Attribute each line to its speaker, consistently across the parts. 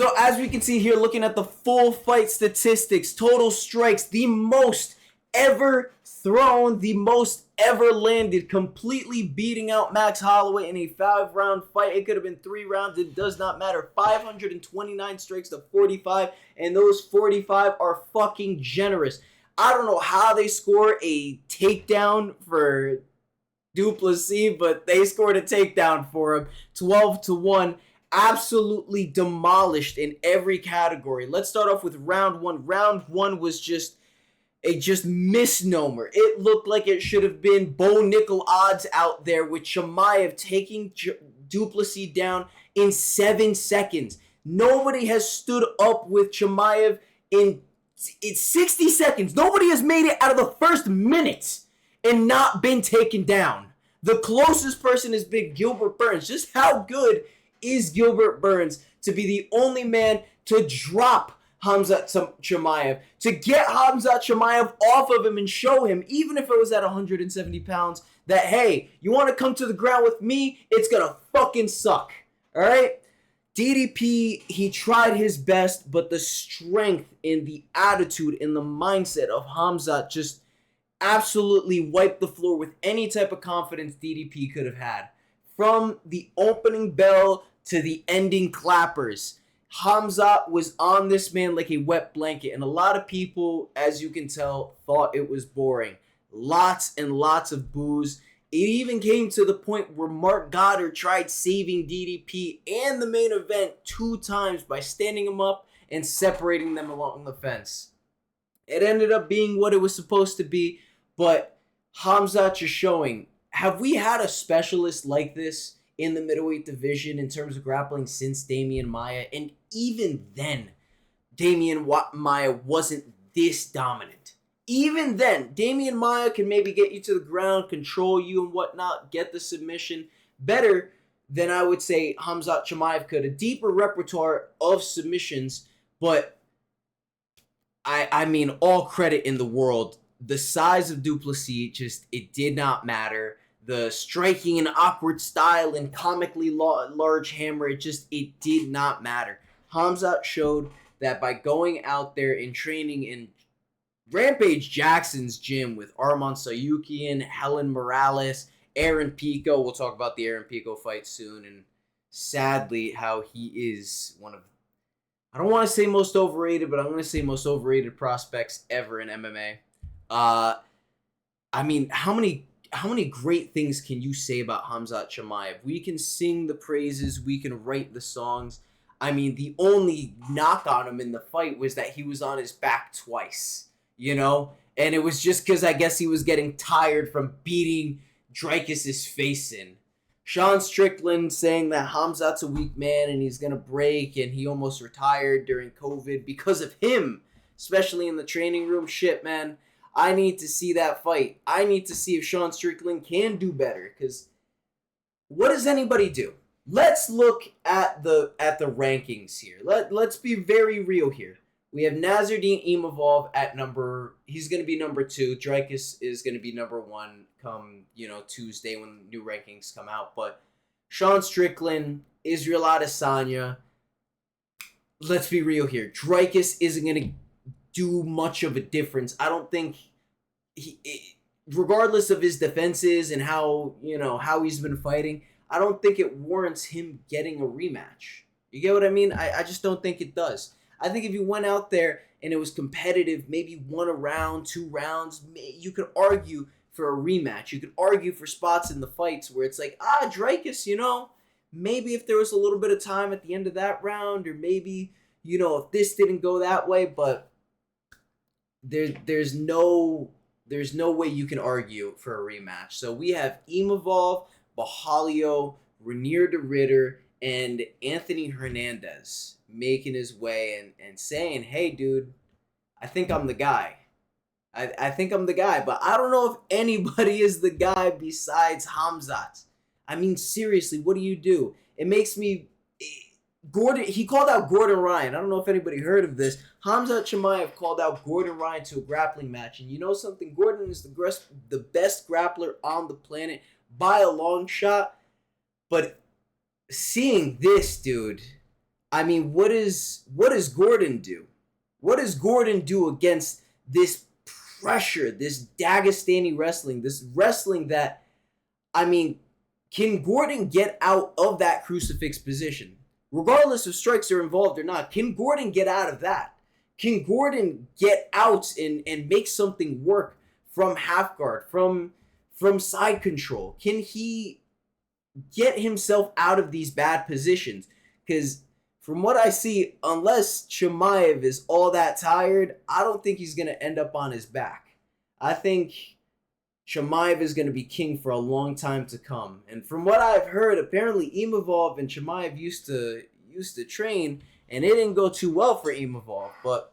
Speaker 1: So as we can see here, looking at the full fight statistics, total strikes, the most ever thrown, the most ever landed, completely beating out Max Holloway in a 5-round fight. It could have been 3 rounds. It does not matter. 529 strikes to 45, and those 45 are fucking generous. I don't know how they score a takedown for Duplessis, but they scored a takedown for him. 12-1. Absolutely demolished in every category. Let's start off with round 1. Round 1 was just misnomer. It looked like it should have been Bo Nickal odds out there, with Chimaev taking Duplessis down in 7 seconds. Nobody has stood up with Chimaev in 60 seconds. Nobody has made it out of the first minute and not been taken down. The closest person has been Gilbert Burns. Just how good is Gilbert Burns to be the only man to drop Khamzat Chimaev, to get Khamzat Chimaev off of him and show him, even if it was at 170 pounds, that, hey, you want to come to the ground with me? It's going to fucking suck. All right? DDP, he tried his best, but the strength and the attitude and the mindset of Khamzat just absolutely wiped the floor with any type of confidence DDP could have had. From the opening bell to the ending clappers, Khamzat was on this man like a wet blanket, and a lot of people, as you can tell, thought it was boring. Lots and lots of boos. It even came to the point where Mark Goddard tried saving DDP and the main event 2 times by standing him up and separating them along the fence. It ended up being what it was supposed to be, but Khamzat just showing, have we had a specialist like this in the middleweight division in terms of grappling since Damian Maia? And even then, Damian Maia wasn't this dominant. Even then, Damian Maia can maybe get you to the ground, control you and whatnot, get the submission better than I would say Khamzat Chimaev could. A deeper repertoire of submissions, but I mean, all credit in the world. The size of Duplessis, just, it did not matter. The striking and awkward style and comically large hammer, it did not matter. Khamzat showed that by going out there and training in Rampage Jackson's gym with Arman Sayukian, Helen Morales, Aaron Pico. We'll talk about the Aaron Pico fight soon, and sadly how he is one of, I don't want to say most overrated, but I'm going to say most overrated prospects ever in MMA. I mean, how many great things can you say about Khamzat Chimaev? We can sing the praises, we can write the songs. I mean, the only knock on him in the fight was that he was on his back twice, you know? And it was just because I guess he was getting tired from beating Dreykus's face in. Sean Strickland saying that Khamzat's a weak man and he's going to break, and he almost retired during COVID because of him, especially in the training room. Shit, man. I need to see that fight. I need to see if Sean Strickland can do better, because what does anybody do? Let's look at the rankings here. Let's be very real here. We have Nasruddin Imavov at he's going to be number 2. Dreykus is going to be number 1 come, Tuesday when new rankings come out. But Sean Strickland, Israel Adesanya, let's be real here. Dreykus isn't going to do much of a difference. I don't think regardless of his defenses and how he's been fighting, I don't think it warrants him getting a rematch. You get what I mean? I just don't think it does. I think if you went out there and it was competitive, maybe 1 round, 2 rounds, you could argue for a rematch. You could argue for spots in the fights where it's like, Dreykus, maybe if there was a little bit of time at the end of that round, or maybe, if this didn't go that way, but there's no way you can argue for a rematch. So we have Imavov, Bahalio, Renier de Ritter, and Anthony Hernandez making his way and saying, hey, dude, I think I'm the guy. I think I'm the guy, but I don't know if anybody is the guy besides Khamzat. I mean, seriously, what do you do? It makes me... he called out Gordon Ryan. I don't know if anybody heard of this. Khamzat Chimaev called out Gordon Ryan to a grappling match. And you know something? Gordon is the best grappler on the planet by a long shot. But seeing this, dude, I mean, what does Gordon do? What does Gordon do against this pressure, this Dagestani wrestling, this wrestling that, I mean, can Gordon get out of that crucifix position? Regardless if strikes are involved or not, can Gordon get out of that? Can Gordon get out and make something work from half guard, from side control? Can he get himself out of these bad positions? Because from what I see, unless Chimaev is all that tired, I don't think he's going to end up on his back. I think Chimaev is going to be king for a long time to come. And from what I've heard, apparently Imavov and Chimaev used to train, and it didn't go too well for Imavov. But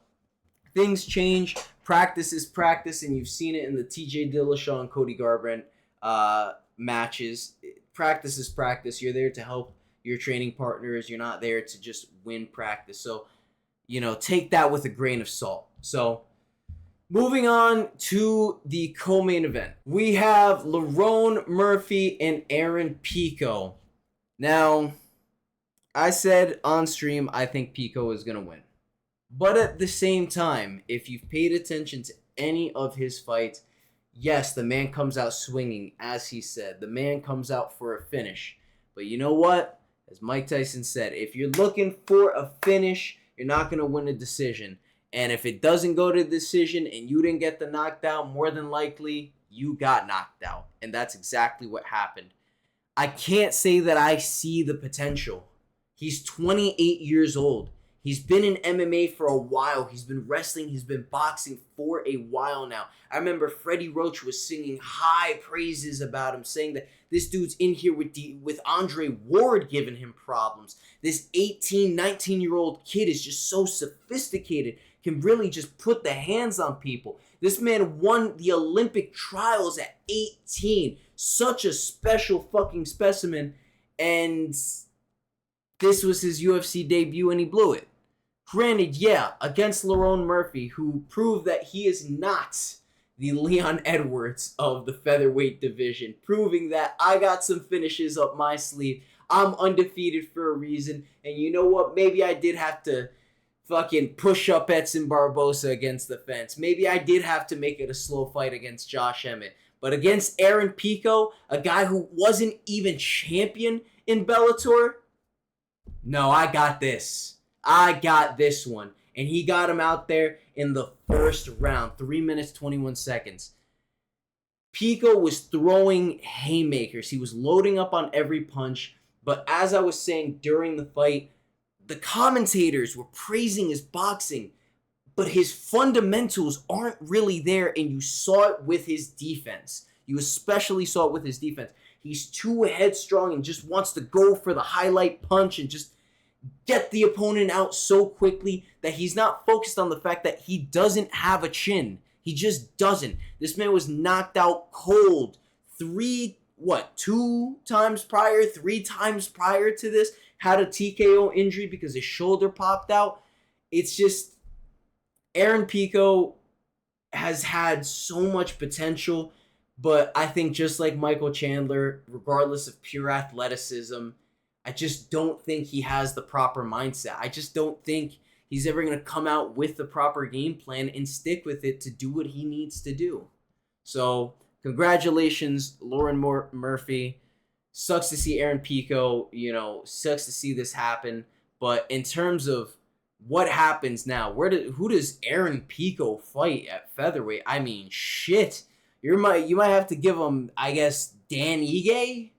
Speaker 1: things change. Practice is practice, and you've seen it in the TJ Dillashaw and Cody Garbrandt matches. Practice is practice. You're there to help your training partners. You're not there to just win practice. So, take that with a grain of salt. So, moving on to the co-main event. We have Lerone Murphy and Aaron Pico. Now, I said on stream I think Pico is going to win. But at the same time, if you've paid attention to any of his fights, yes, the man comes out swinging, as he said. The man comes out for a finish. But you know what? As Mike Tyson said, if you're looking for a finish, you're not going to win a decision. And if it doesn't go to decision and you didn't get the knockdown, more than likely, you got knocked out. And that's exactly what happened. I can't say that I see the potential. He's 28 years old. He's been in MMA for a while. He's been wrestling. He's been boxing for a while now. I remember Freddie Roach was singing high praises about him, saying that this dude's in here with Andre Ward giving him problems. This 18, 19-year-old kid is just so sophisticated, can really just put the hands on people. This man won the Olympic trials at 18. Such a special fucking specimen. And this was his UFC debut and he blew it. Granted, yeah, against Lerone Murphy, who proved that he is not the Leon Edwards of the featherweight division, proving that I got some finishes up my sleeve. I'm undefeated for a reason, and you know what? Maybe I did have to fucking push up Edson Barbosa against the fence. Maybe I did have to make it a slow fight against Josh Emmett. But against Aaron Pico, a guy who wasn't even champion in Bellator, no, I got this. I got this one. And he got him out there in the first round. 3 minutes, 21 seconds. Pico was throwing haymakers. He was loading up on every punch. But as I was saying during the fight, the commentators were praising his boxing. But his fundamentals aren't really there. And you saw it with his defense. You especially saw it with his defense. He's too headstrong and just wants to go for the highlight punch and just get the opponent out so quickly that he's not focused on the fact that he doesn't have a chin. He just doesn't. This man was knocked out cold 3 times prior to this. Had a TKO injury because his shoulder popped out. It's just, Aaron Pico has had so much potential, but I think just like Michael Chandler, regardless of pure athleticism, I just don't think he has the proper mindset. I just don't think he's ever going to come out with the proper game plan and stick with it to do what he needs to do. So, congratulations, Lerone Murphy. Sucks to see Aaron Pico, sucks to see this happen. But in terms of what happens now, who does Aaron Pico fight at featherweight? I mean, shit. You might have to give him, I guess, Dan Ige?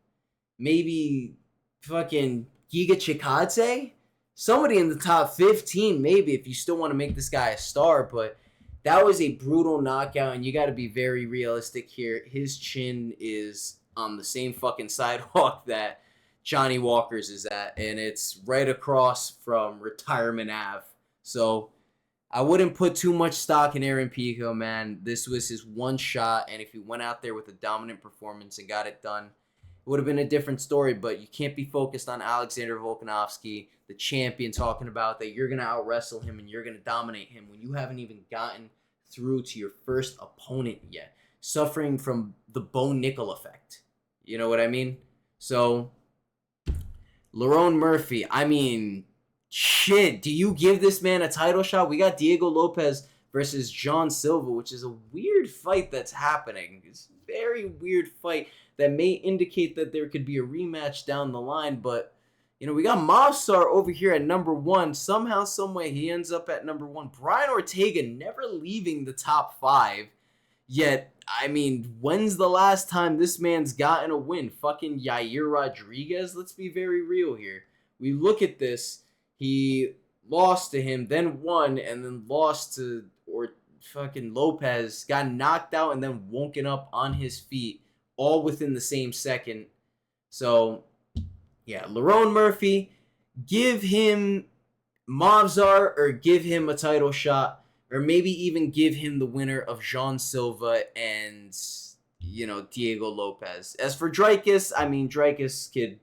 Speaker 1: Maybe fucking Giga Chikadze? Somebody in the top 15, maybe, if you still want to make this guy a star. But that was a brutal knockout, and you got to be very realistic here. His chin is on the same fucking sidewalk that Johnny Walker's is at, and it's right across from Retirement Ave. So I wouldn't put too much stock in Aaron Pico, man. This was his one shot, and if he went out there with a dominant performance and got it done, it would have been a different story. But you can't be focused on Alexander Volkanovski, the champion, talking about that you're going to out-wrestle him and you're going to dominate him when you haven't even gotten through to your first opponent yet, suffering from the Bo Nickal effect. You know what I mean? So, Lerone Murphy, I mean, Shit, do you give this man a title shot? We got Diego Lopez versus John Silva, which is a weird fight that's happening. It's a very weird fight that may indicate that there could be a rematch down the line, but we got Mobstar over here at number 1. Somehow, someway, he ends up at number 1. Brian Ortega never leaving the top 5. Yet, I mean, when's the last time this man's gotten a win? Fucking Jairo Rodriguez? Let's be very real here. We look at this. He lost to him, then won, and then lost to fucking Lopez. Got knocked out and then woken up on his feet, all within the same second. So, yeah, Lerone Murphy, give him Mobstar or give him a title shot, or maybe even give him the winner of Jean Silva and, Diego Lopez. As for Dricus, I mean, Dricus could,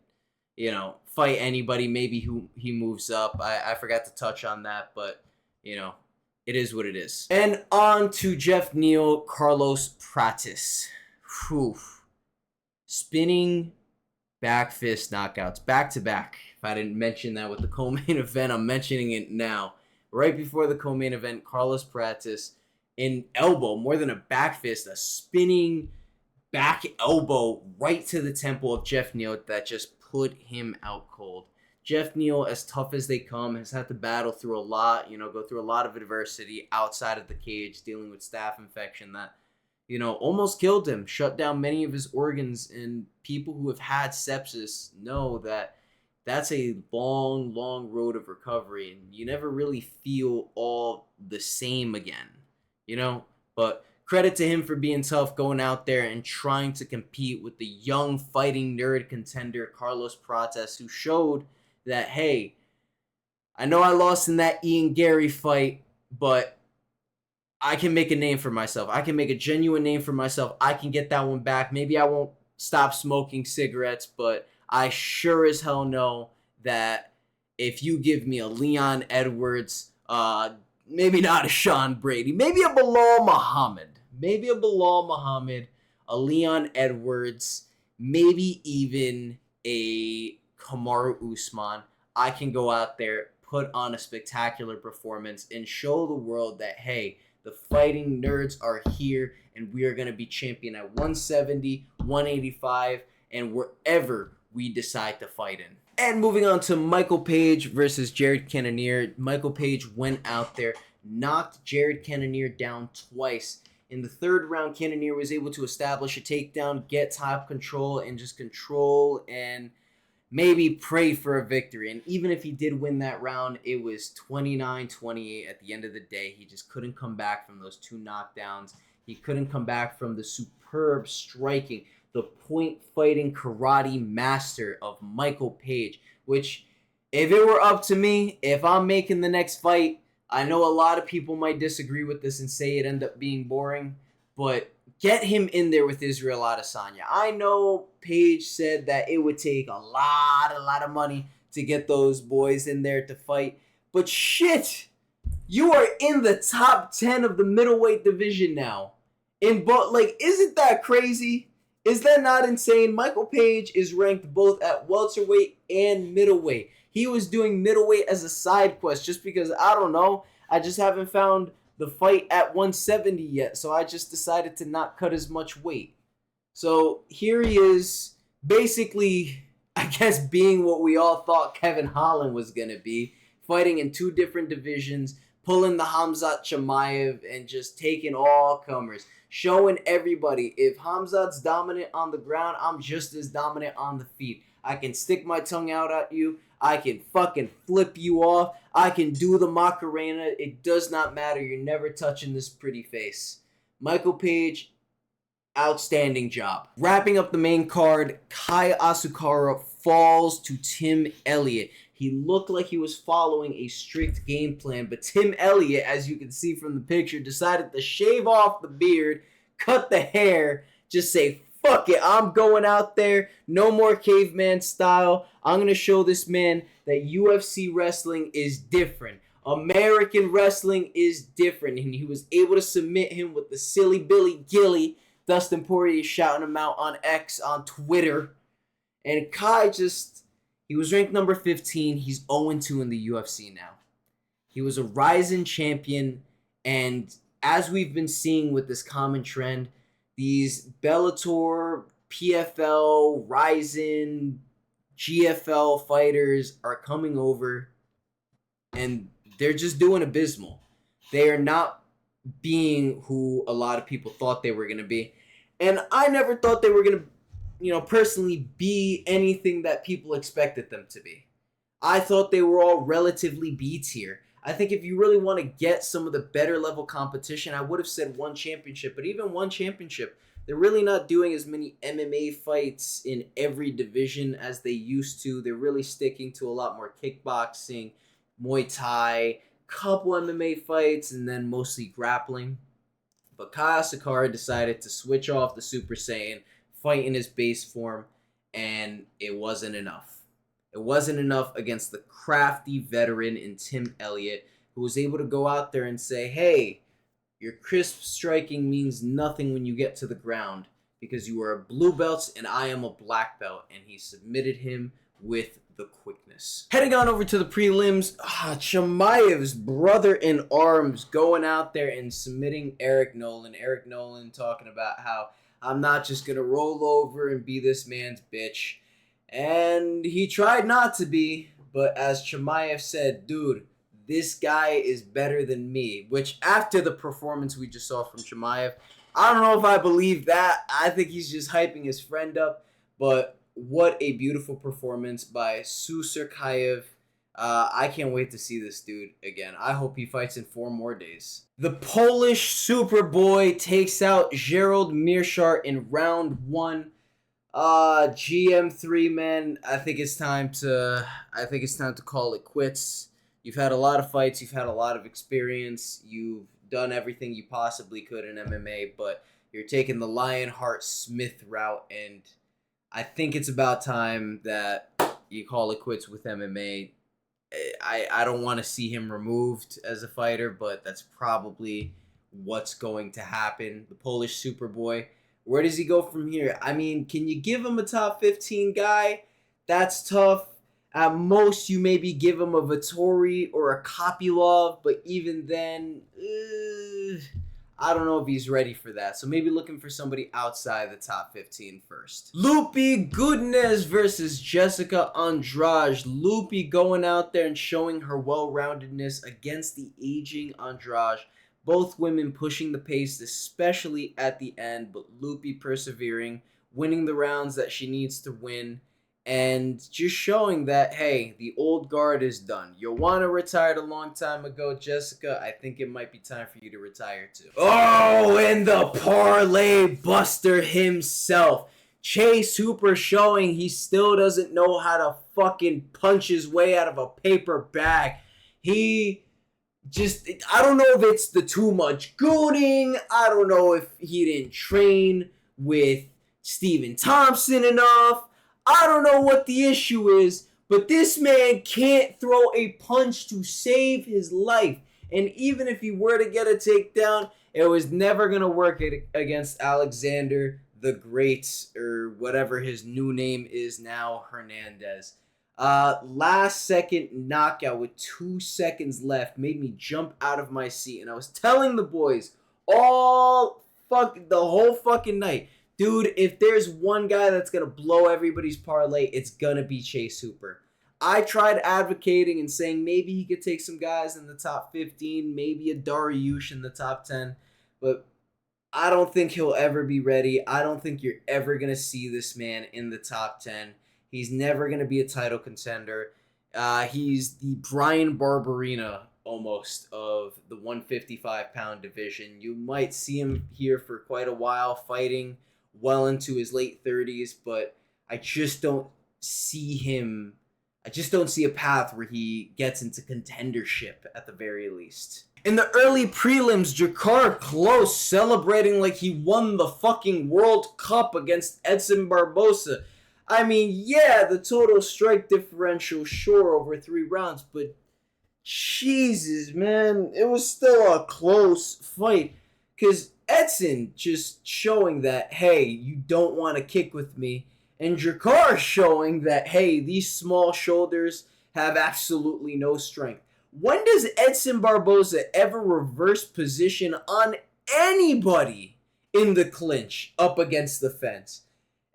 Speaker 1: fight anybody. Maybe who he moves up. I forgot to touch on that, but, it is what it is. And on to Jeff Neal, Carlos Pratis. Whew. Spinning back fist knockouts, back to back. If I didn't mention that with the co-main event, I'm mentioning it now. Right before the co-main event, Carlos Pratis, an elbow, more than a back fist, a spinning back elbow right to the temple of Jeff Neal that just put him out cold. Jeff Neal, as tough as they come, has had to battle through a lot, go through a lot of adversity outside of the cage, dealing with staph infection that almost killed him, shut down many of his organs, and people who have had sepsis know that that's a long, long road of recovery, and you never really feel all the same again, But credit to him for being tough, going out there and trying to compete with the young fighting nerd contender Carlos Pratis, who showed that, hey, I know I lost in that Ian Gary fight, but I can make a name for myself. I can make a genuine name for myself. I can get that one back. Maybe I won't stop smoking cigarettes, but I sure as hell know that if you give me a Leon Edwards, maybe not a Sean Brady, maybe a Bilal Muhammad, a Leon Edwards, maybe even a Kamaru Usman, I can go out there, put on a spectacular performance, and show the world that, hey, the fighting nerds are here, and we are going to be champion at 170, 185, and wherever we decide to fight in. And moving on to Michael Page versus Jared Cannonier. Michael Page went out there, knocked Jared Cannonier down twice. In the third round, Cannonier was able to establish a takedown, get top control, and just control and maybe pray for a victory. And even if he did win that round, it was 29-28 at the end of the day. He just couldn't come back from those 2 knockdowns. He couldn't come back from the superb striking, the point fighting karate master of Michael Page, which, if it were up to me, if I'm making the next fight, I know a lot of people might disagree with this and say it ended up being boring, but get him in there with Israel Adesanya. I know Page said that it would take a lot of money to get those boys in there to fight, but shit, you are in the top 10 of the middleweight division now. Isn't that crazy? Is that not insane? Michael Page is ranked both at welterweight and middleweight. He was doing middleweight as a side quest just because, I don't know, I just haven't found the fight at 170 yet, so I just decided to not cut as much weight. So here he is, basically, I guess, being what we all thought Kevin Holland was going to be, fighting in 2 different divisions, pulling the Khamzat Chimaev and just taking all comers, showing everybody, if Khamzat's dominant on the ground, I'm just as dominant on the feet. I can stick my tongue out at you. I can fucking flip you off. I can do the Macarena. It does not matter. You're never touching this pretty face. Michael Page, outstanding job. Wrapping up the main card, Kai Asukara falls to Tim Elliott. He looked like he was following a strict game plan, but Tim Elliott, as you can see from the picture, decided to shave off the beard, cut the hair, just say, fuck it, I'm going out there, no more caveman style. I'm going to show this man that UFC wrestling is different. American wrestling is different. And he was able to submit him with the silly Billy Gilly. Dustin Poirier shouting him out on X, on Twitter. And Kai just, He was ranked number 15. He's 0-2 in the UFC now. He was a rising champion, and as we've been seeing with this common trend, these Bellator, PFL, Ryzen, GFL fighters are coming over, and they're just doing abysmal. They are not being who a lot of people thought they were going to be. And I never thought they were going to, personally be anything that people expected them to be. I thought they were all relatively B tier. I think if you really want to get some of the better level competition, I would have said one championship. But even one championship, they're really not doing as many MMA fights in every division as they used to. They're really sticking to a lot more kickboxing, Muay Thai, couple MMA fights, and then mostly grappling. But Kyle Sakara decided to switch off the Super Saiyan, fight in his base form, and it wasn't enough. It wasn't enough against the crafty veteran in Tim Elliott, who was able to go out there and say, hey, your crisp striking means nothing when you get to the ground because you are a blue belt and I am a black belt. And he submitted him with the quickness. Heading on over to the prelims, Chimaev's brother in arms going out there and submitting Eric Nolan. Eric Nolan talking about how I'm not just going to roll over and be this man's bitch. And he tried not to be, but as Chimaev said, dude, this guy is better than me. Which, after the performance we just saw from Chimaev, I don't know if I believe that. I think he's just hyping his friend up. But what a beautiful performance by Susurkayev. I can't wait to see this dude again. I hope he fights in 4 more days. The Polish Superboy takes out Gerald Mearshart in round 1. GM3, man, I think it's time to call it quits. You've had a lot of fights, you've had a lot of experience, you've done everything you possibly could in MMA, but you're taking the Lionheart Smith route, and I think it's about time that you call it quits with MMA. I don't want to see him removed as a fighter, but that's probably what's going to happen. The Polish Superboy. Where does he go from here? I mean, can you give him a top 15 guy? That's tough. At most, you maybe give him a Vettori or a Kopylov, but even then, I don't know if he's ready for that. So maybe looking for somebody outside the top 15 first. Lupi Goodness versus Jessica Andrade. Lupi going out there and showing her well-roundedness against the aging Andrade. Both women pushing the pace, especially at the end, but Lupi persevering, winning the rounds that she needs to win, and just showing that, hey, the old guard is done. Joanna retired a long time ago. Jessica, I think it might be time for you to retire too. Oh, and the parlay buster himself. Chase Hooper showing he still doesn't know how to fucking punch his way out of a paper bag. I don't know if it's the too much gooning. I don't know if he didn't train with Stephen Thompson enough. I don't know what the issue is, but this man can't throw a punch to save his life. And even if he were to get a takedown, it was never going to work against Alexander the Great, or whatever his new name is now, Hernandez. Last second knockout with 2 seconds left made me jump out of my seat, and I was telling the boys the whole fucking night, dude, if there's one guy that's gonna blow everybody's parlay, it's gonna be Chase Hooper. I tried advocating and saying maybe he could take some guys in the top 15, maybe a Dariush in the top 10, but I don't think he'll ever be ready. I don't think you're ever gonna see this man in the top 10. He's never going to be a title contender. He's the Brian Barberina, almost, of the 155-pound division. You might see him here for quite a while, fighting well into his late 30s, but I just don't see him. I just don't see a path where he gets into contendership at the very least. In the early prelims, Jakar Close celebrating like he won the fucking World Cup against Edson Barbosa. I mean, yeah, the total strike differential, sure, over 3 rounds, but Jesus, man, it was still a close fight. Because Edson just showing that, hey, you don't want to kick with me. And Jakar showing that, hey, these small shoulders have absolutely no strength. When does Edson Barboza ever reverse position on anybody in the clinch up against the fence?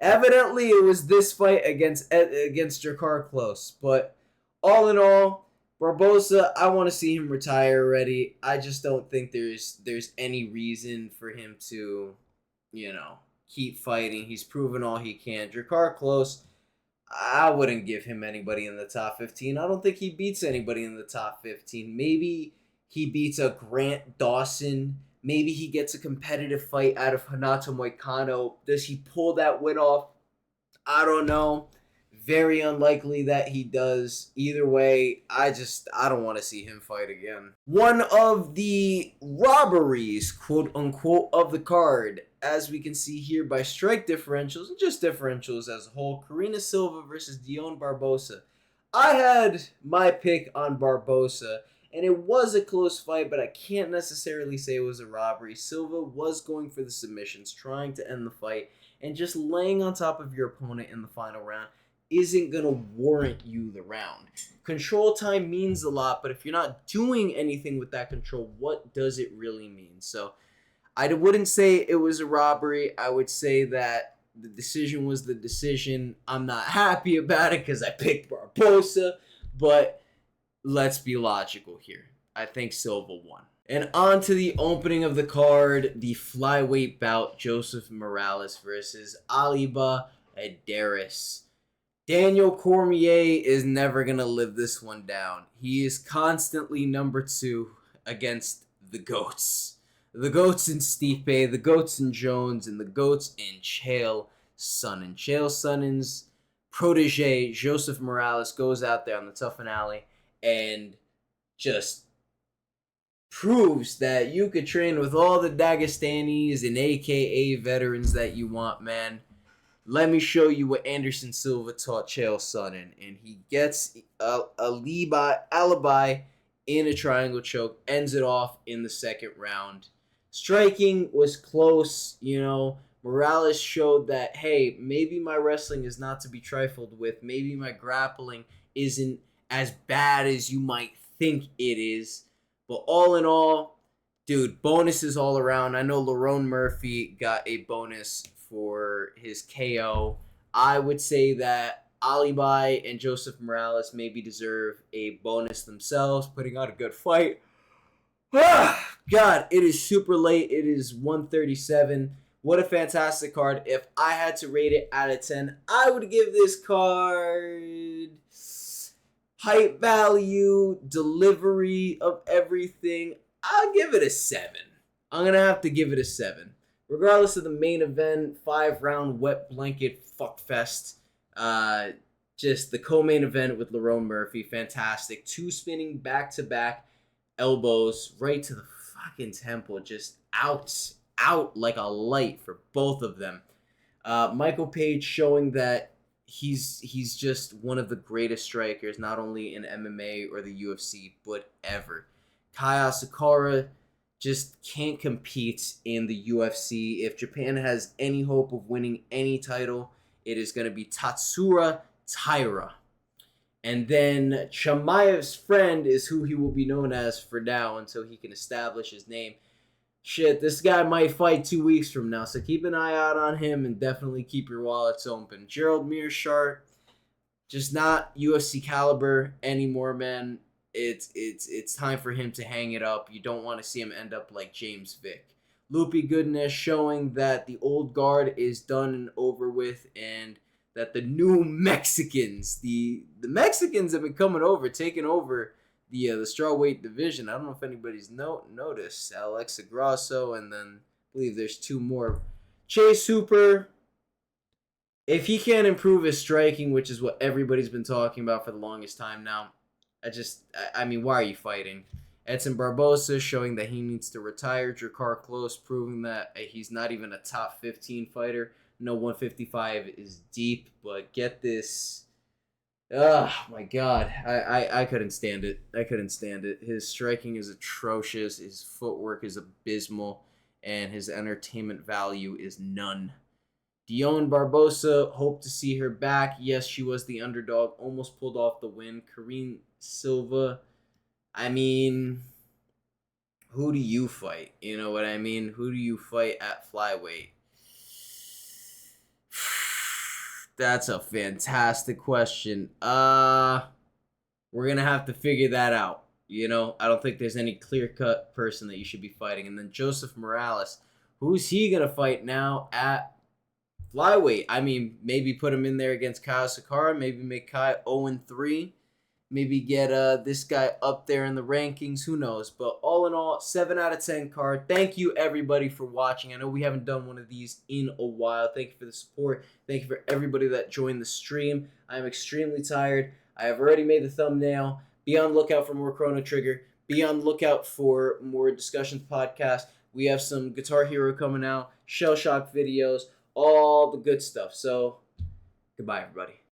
Speaker 1: Evidently, it was this fight against Jakar Close. But all in all, Barboza, I want to see him retire already. I just don't think there's any reason for him to, keep fighting. He's proven all he can. Jakar Close, I wouldn't give him anybody in the top 15. I don't think he beats anybody in the top 15. Maybe he beats a Grant Dawson. Maybe he gets a competitive fight out of Hanato Moicano. Does he pull that win off? I don't know. Very unlikely that he does. Either way, I don't want to see him fight again. One of the robberies, quote unquote, of the card, as we can see here by strike differentials and just differentials as a whole, Karina Silva versus Dion Barbosa. I had my pick on Barbosa, and it was a close fight, but I can't necessarily say it was a robbery. Silva was going for the submissions, trying to end the fight, and just laying on top of your opponent in the final round isn't going to warrant you the round. Control time means a lot, but if you're not doing anything with that control, what does it really mean? So I wouldn't say it was a robbery. I would say that the decision was the decision. I'm not happy about it because I picked Barbosa, but let's be logical here. I think Silva won. And on to the opening of the card, the flyweight bout, Joseph Morales versus Aliba Adaris. Daniel Cormier is never going to live this one down. He is constantly number 2 against the GOATs. The GOATs in Stipe, the GOATs in Jones, and the GOATs in Chael Sonnen. Chael Sonnen's protege, Joseph Morales, goes out there on the tough finale and just proves that you could train with all the Dagestanis and AKA veterans that you want, man. Let me show you what Anderson Silva taught Chael Sonnen. And he gets a alibi in a triangle choke, ends it off in the second round. Striking was close, Morales showed that, hey, maybe my wrestling is not to be trifled with. Maybe my grappling isn't as bad as you might think it is. But all in all, dude, bonuses all around. I know Lerone Murphy got a bonus for his KO. I would say that Alibi and Joseph Morales maybe deserve a bonus themselves, putting on a good fight. God, it is super late. It is 1:37. What a fantastic card. If I had to rate it out of 10, I would give this card hype value, delivery of everything. I'll give it a 7. I'm going to have to give it a 7. Regardless of the main event, 5-round wet blanket fuckfest. Just the co-main event with Lerone Murphy, fantastic. 2 spinning back-to-back elbows right to the fucking temple. Just out like a light for both of them. Michael Page showing that he's just one of the greatest strikers, not only in MMA or the UFC, but ever. Kaya Sakura just can't compete in the UFC. If Japan has any hope of winning any title, it is going to be Tatsura Taira. And then Chimaev's friend is who he will be known as for now until he can establish his name. Shit, this guy might fight 2 weeks from now, so keep an eye out on him and definitely keep your wallets open. Gerald Mearshart, just not UFC caliber anymore, man. It's time for him to hang it up. You don't want to see him end up like James Vick. Loopy Goodness showing that the old guard is done and over with, and that the new Mexicans, the Mexicans have been coming over, taking over the strawweight division. I don't know if anybody's noticed. Alexa Grasso, and then I believe there's 2 more. Chase Hooper, if he can't improve his striking, which is what everybody's been talking about for the longest time now, I mean, why are you fighting? Edson Barbosa showing that he needs to retire. Jakar Close proving that he's not even a top 15 fighter. No, 155 is deep, but get this. Oh, my God. I couldn't stand it. His striking is atrocious. His footwork is abysmal. And his entertainment value is none. Dion Barbosa, hope to see her back. Yes, she was the underdog. Almost pulled off the win. Karine Silva. I mean, who do you fight? You know what I mean? Who do you fight at flyweight? That's a fantastic question. We're gonna have to figure that out. You know, I don't think there's any clear-cut person that you should be fighting. And then Joseph Morales, who's he gonna fight now at flyweight? I mean, maybe put him in there against Kyle Sakara. Maybe make Kai 0-3. Maybe get this guy up there in the rankings. Who knows? But all in all, 7 out of 10 card. Thank you, everybody, for watching. I know we haven't done one of these in a while. Thank you for the support. Thank you for everybody that joined the stream. I am extremely tired. I have already made the thumbnail. Be on the lookout for more Chrono Trigger. Be on the lookout for more Discussions podcast. We have some Guitar Hero coming out, Shell Shock videos, all the good stuff. So, goodbye, everybody.